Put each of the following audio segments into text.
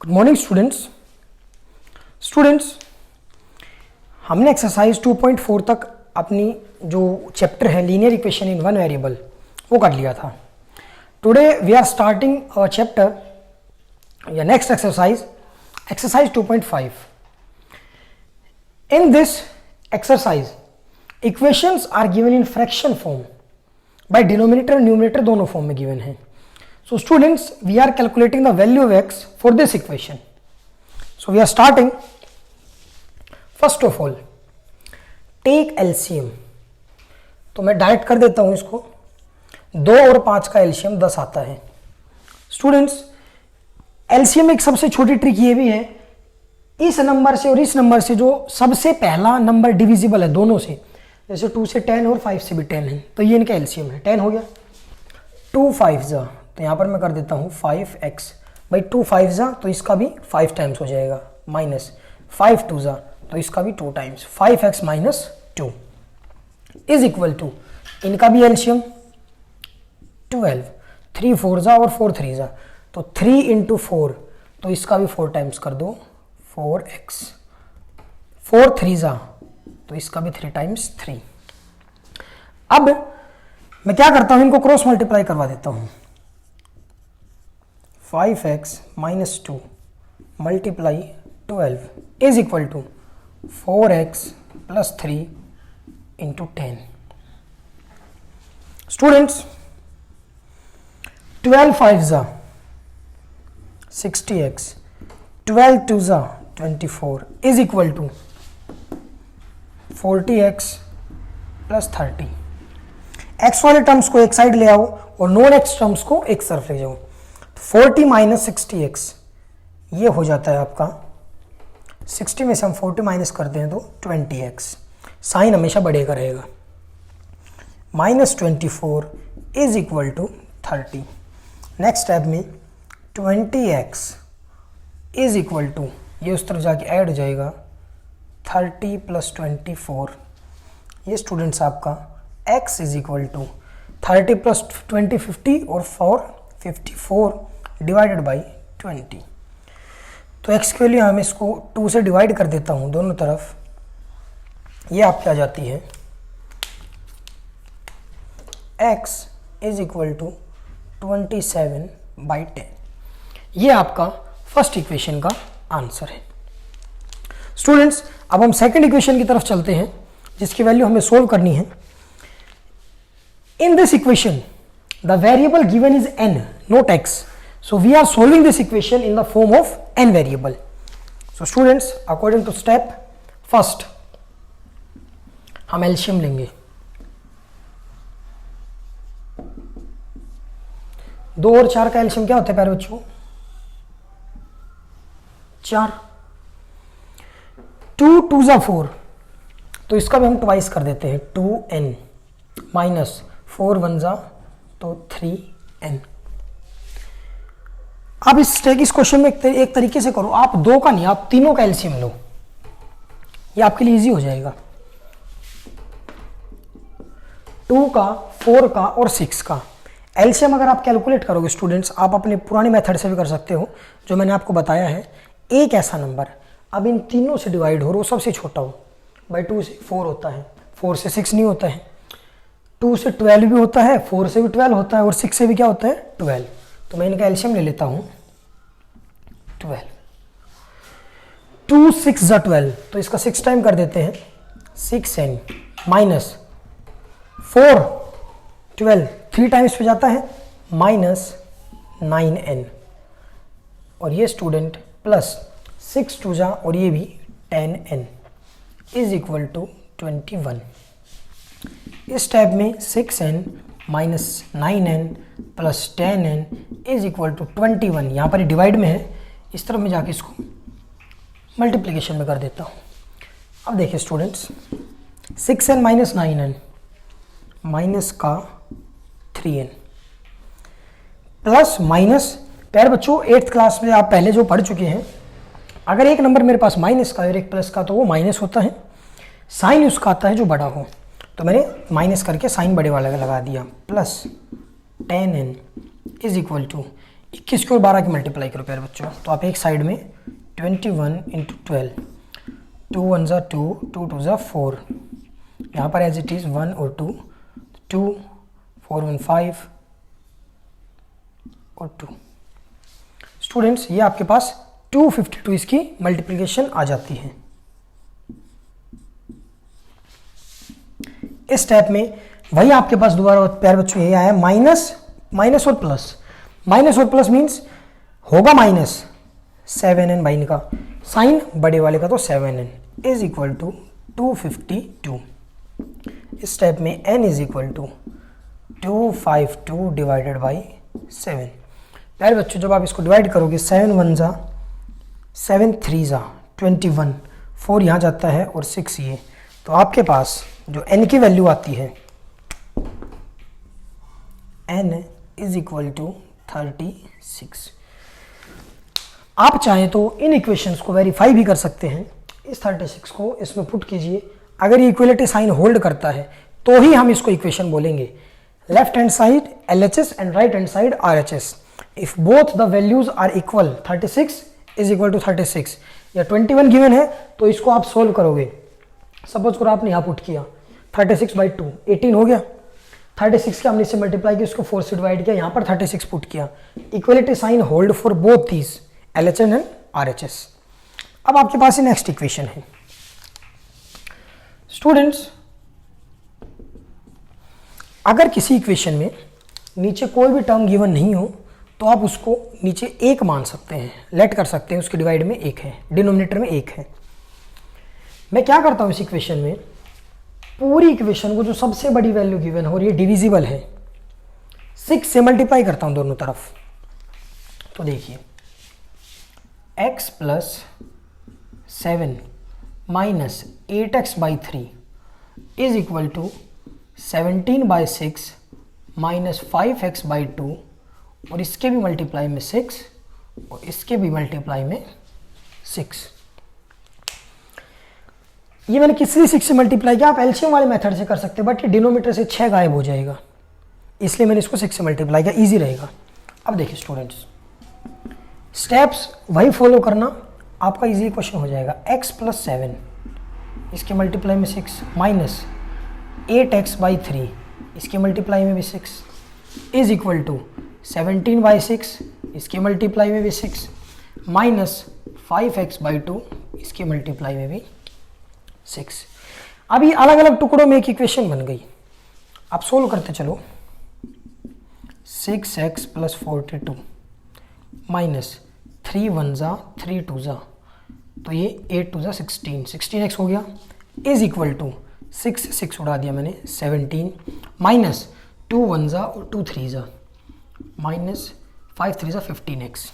Good morning students हमने exercise 2.4 तक अपनी जो चैप्टर है linear equation in one variable वो कर लिया था। Today we are starting our chapter या next exercise 2.5। In this exercise equations are given in fraction form by denominator और न्यूमरेटर दोनों फॉर्म में गिवन है। So students, we are calculating the value of x for this equation. So we are starting. First of all, take LCM. तो मैं direct कर देता हूं इसको। 2 और 5 का LCM 10 आता है। स्टूडेंट्स, LCM एक सबसे छोटी ट्रिक ये भी है, इस नंबर से और इस नंबर से जो सबसे पहला नंबर डिविजिबल है दोनों से, जैसे 2 से 10 और 5 से भी 10 है, तो ये इनका LCM है। 10 हो गया, 2 5 जा, तो यहाँ पर मैं कर देता हूँ 5x भाई 2 5 जा तो इसका भी 5 टाइम्स हो जाएगा, माइनस 5 2 जा तो इसका भी 2 times, 5x minus 2 is equal to इनका भी एलसीएम 12, 3 4 जा और 4 3 जा तो 3 इंटू 4 तो इसका भी 4 टाइम्स कर दो 4x, 4 3 जा तो इसका भी 3 टाइम्स 3। अब मैं क्या करता हूं, इनको क्रॉस मल्टीप्लाई करवा देता हूं। 5x minus 2 multiply 12 is equal to 4x plus 3 into 10। Students, 12 5 जा 60x, 12 2 जा 24 is equal to 40x plus 30। X वाले टर्म्स को एक साइड ले आओ और नॉन एक्स टर्म्स को एक तरफ ले जाओ। 40 माइनस 60x ये हो जाता है आपका, 60 में से हम 40 माइनस करते हैं तो 20x, साइन हमेशा बढ़ेगा रहेगा, minus 24 is equal to 30। Next step में 20x इज इक्वल टू, ये उस तरफ जाके ऐड हो जाएगा 30 प्लस 24, ये स्टूडेंट्स आपका x is equal to 30 plus 20 50 और 4 54 डिवाइडेड बाई 20। तो x के लिए हम इसको 2 से डिवाइड कर देता हूं दोनों तरफ, ये आपकी आ जाती है x is equal to 27 by 10। ये आपका फर्स्ट इक्वेशन का आंसर है। स्टूडेंट्स, अब हम सेकंड इक्वेशन की तरफ चलते हैं जिसकी वैल्यू हमें सोल्व करनी है। In this equation, the variable given is n, not x. So we are solving this equation in the form of n variable. So students, according to step, first हम LCM लेंगे। 2 और 4 का LCM क्या होता है प्यारे बच्चों? 4। 2 2 जा 4 तो इसका भी हम ट्वाइस कर देते हैं, 2n माइनस 4 1 जा तो 3n। आप इस क्वेश्चन में एक तरीके से करो, आप 2 का नहीं, आप तीनों का एलसीएम लो, ये आपके लिए इजी हो जाएगा। 2 का, 4 का और 6 का एलसीएम अगर आप कैलकुलेट करोगे स्टूडेंट्स, आप अपने पुराने मेथड से भी कर सकते हो जो मैंने आपको बताया है। एक ऐसा नंबर अब इन तीनों से डिवाइड हो रहा हो, सबसे छोटा हो, बाई 2 से 4 होता है, 4 से 6 नहीं होता है, 2 से 12 भी होता है, 4 से भी 12 होता है और 6 से भी क्या होता है 12। तो मैं इनका एलसीएम ले लेता हूं 12। 2 6 जा 12 तो इसका 6 टाइम कर देते हैं, 6n माइनस 4 12 3 टाइम्स पे जाता है, माइनस 9n और ये स्टूडेंट प्लस 6 2 जा और ये भी 10n इज इक्वल टू 21। इस स्टेप में 6n minus 9n plus 10n is equal to 21, यहाँ पर डिवाइड में है, इस तरफ में जाके इसको मल्टीप्लिकेशन में कर देता हूँ। अब देखिए students, 6n minus 9n minus का 3n प्लस माइनस, प्यारे बच्चों 8th क्लास में आप पहले जो पढ़ चुके हैं, अगर एक नंबर मेरे पास माइनस का और एक प्लस का तो वो माइनस होता है, साइन उसका आता है जो बड़ा हो, तो मैंने माइनस करके साइन बड़े वाला लगा दिया, plus 10n is equal to 21 की और 12 की मल्टीप्लाई करो प्यारे बच्चों, तो आप एक साइड में 21 इंटू 12, 2 1 ज़ा 2, 2 2 ज़ा 4, यहाँ पर एज इट इज़ 1 और 2, 2 4 1 5 और 2। स्टूडेंट्स ये आपके पास 252 इसकी मल्टीप्लिकेशन आ जाती है। इस स्टेप में वही आपके पास दोबारा प्यारे बच्चों ये आया माइनस और प्लस। माइनस और प्लस मीन्स होगा माइनस 7n बाइन का, साइन बड़े वाले का तो 7n इज इक्वल टू 252। इस स्टेप में n is equal to 252 divided by 7। प्यारे बच्चों जब आप इसको डिवाइड करोगे 7 1 ज़ा 7 3 ज़ा 21, 4 यहाँ जाता है और 6 ये, तो आपके पास जो n की वैल्यू आती है n इज इक्वल टू 36। आप चाहें तो इन इक्वेशंस को वेरीफाई भी कर सकते हैं। इस 36 को इसमें पुट कीजिए, अगर ये इक्वलिटी साइन होल्ड करता है तो ही हम इसको इक्वेशन बोलेंगे। Left hand side LHS and right hand side RHS। If both the values are equal, 36 is equal to 36 या 21 गिवन है तो इसको आप सोल्व करोगे। सपोज करो आपने यहाँ पुट किया 36/2 18 हो गया, 36 के हमने इससे मल्टीप्लाई किया, उसको 4 से डिवाइड किया, यहाँ पर 36 पुट किया। Equality sign hold for both these LHS and RHS। अब आपके पास ये नेक्स्ट इक्वेशन है। स्टूडेंट्स अगर किसी इक्वेशन में नीचे कोई भी टर्म गिवन नहीं हो तो आप उसको नीचे 1 मान सकते हैं, लेट कर सकते हैं, उसके डिवाइड में 1 है, डिनोमिनेटर में 1 है। मैं क्या करता हूं इस इक्वेशन में, पूरी इक्वेशन को जो सबसे बड़ी वैल्यू गिवन हो और ये डिविजिबल है 6 से मल्टीप्लाई करता हूं दोनों तरफ। तो देखिए x plus 7 minus 8x/3 is equal to 17/6 minus 5x/2 और इसके भी मल्टीप्लाई में 6 और इसके भी मल्टीप्लाई में 6। ये मैंने किस लिए 6 से मल्टीप्लाई किया, आप एलसीएम वाले मेथड से कर सकते हैं, बट ये डिनोमीटर से 6 गायब हो जाएगा, इसलिए मैंने इसको 6 से मल्टीप्लाई किया, इजी रहेगा। अब देखिए स्टूडेंट्स स्टेप्स वही फॉलो करना, आपका इजी क्वेश्चन हो जाएगा। x प्लस 7 इसके मल्टीप्लाई में 6 माइनस 8x/3 इसके मल्टीप्लाई में भी 6 इज इक्वल टू 17/6 इसके मल्टीप्लाई में भी 6 माइनस 5x/2 इसके मल्टीप्लाई में भी 6। अब ये अलग अलग टुकड़ों में एक इक्वेशन बन गई। आप सोल्व करते चलो। 6x प्लस 42 माइनस 3 1 ज़ा 3 2 ज़ा, तो ये 8 2 ज़ा 16, 16x हो गया इज इक्वल टू 6 उड़ा दिया मैंने 17 माइनस 2 1 ज़ा और 2 3 ज़ा माइनस 5 3 ज़ा 15x।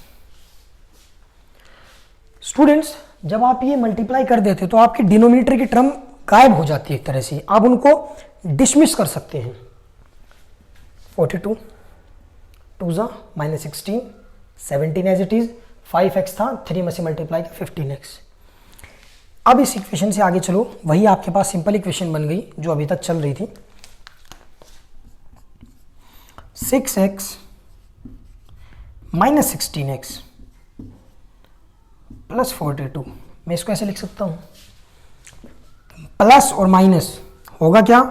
स्टूडेंट्स जब आप ये मल्टीप्लाई कर देते तो आपके डिनोमिनेटर की टर्म गायब हो जाती है, एक तरह से आप उनको डिसमिस कर सकते हैं। 42 2 ज़ा minus 16, 17 as it is, 5x था 3 में से मल्टीप्लाई किया 15x। अब इस इक्वेशन से आगे चलो, वही आपके पास सिंपल इक्वेशन बन गई जो अभी तक चल रही थी। 6x माइनस 16x प्लस 42, मैं इसको ऐसे लिख सकता हूं, प्लस और माइनस होगा क्या,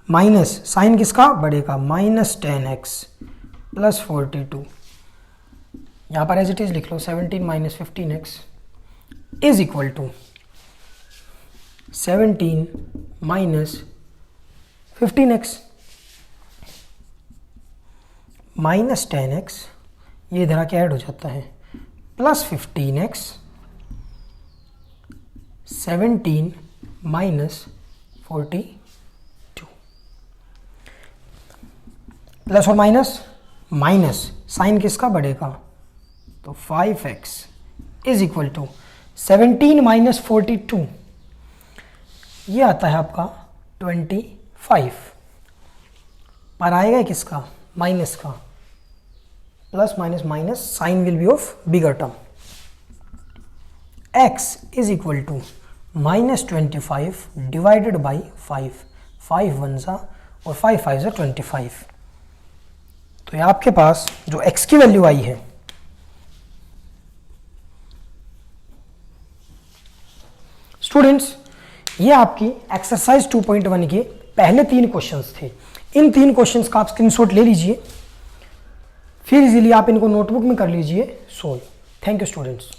माइनस साइन किसका बढ़ेगा, माइनस 10x प्लस 42, यहां पर एज इट इज लिख लो 17 minus 15x is equal to 17 minus 15x minus 10x, ये इधर आके ऐड हो जाता है, प्लस 15x 17 माइनस 42, प्लस और माइनस, माइनस साइन किसका बढ़ेगा, तो 5x is equal to 17 minus 42, ये आता है आपका 25, पर आएगा किसका, माइनस का, plus minus minus sign will be of bigger term. x is equal to minus 25 divided by 5, 5 1 ज़ा और 5 5 ज़ा 25, तो ये आपके पास जो x की वैल्यू आई है, स्टूडेंट्स ये आपकी एक्सरसाइज 2.1 के पहले 3 क्वेश्चंस थे। इन 3 क्वेश्चंस का आप स्क्रीनशॉट ले लीजिए, फिर इजीली आप इनको नोटबुक में कर लीजिए सोल्व। Thank you students.